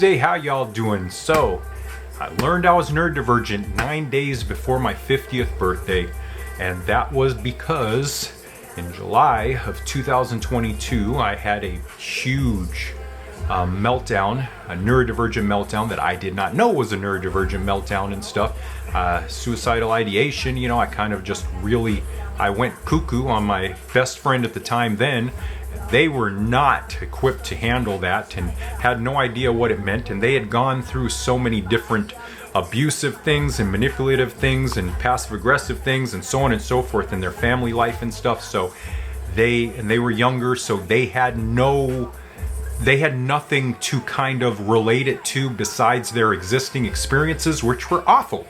Hey, how y'all doing? So, I learned I was neurodivergent 9 days before my 50th birthday, and that was because in July of 2022, I had a huge meltdown, a neurodivergent meltdown that I did not know was a neurodivergent meltdown and stuff. Suicidal ideation, I kind of just really, I went cuckoo on my best friend at the time then. They were not equipped to handle that and had no idea what it meant, and they had gone through so many different abusive things and manipulative things and passive aggressive things and so on and so forth in their family life and stuff. So they were younger, so they had nothing to kind of relate it to besides their existing experiences, which were awful.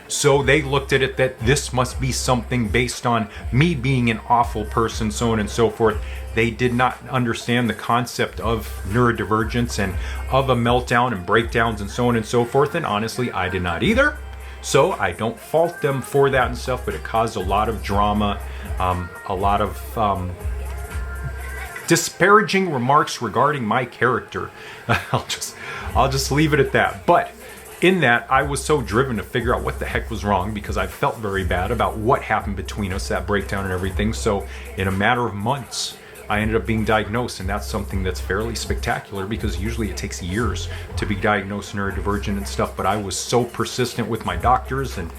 So they looked at it that this must be something based on me being an awful person, so on and so forth. They did not understand the concept of neurodivergence and of a meltdown and breakdowns and so on and so forth. And honestly, I did not either. So I don't fault them for that and stuff, but it caused a lot of drama, a lot of disparaging remarks regarding my character. I'll just leave it at that. But in that, I was so driven to figure out what the heck was wrong because I felt very bad about what happened between us, that breakdown and everything. So in a matter of months, I ended up being diagnosed, and that's something that's fairly spectacular because usually it takes years to be diagnosed neurodivergent and stuff. But I was so persistent with my doctors and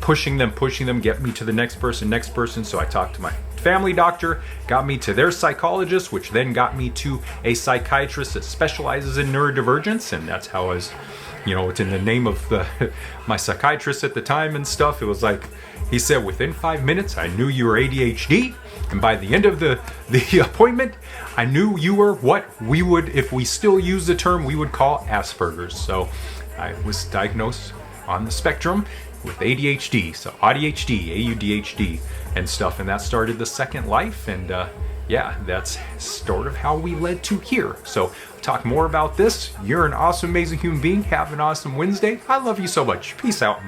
pushing them, get me to the next person. So I talked to my family doctor, got me to their psychologist, which then got me to a psychiatrist that specializes in neurodivergence, and that's how I was. It's in the name of my psychiatrist at the time and stuff. It was like, he said, within 5 minutes, I knew you were ADHD. And by the end of the appointment, I knew you were what we would, if we still use the term, we would call Asperger's. So I was diagnosed on the spectrum with ADHD. So ADHD, AUDHD and stuff. And that started the second life. And yeah, that's sort of how we led to here. So I'll talk more about this. You're an awesome, amazing human being. Have an awesome Wednesday. I love you so much. Peace out.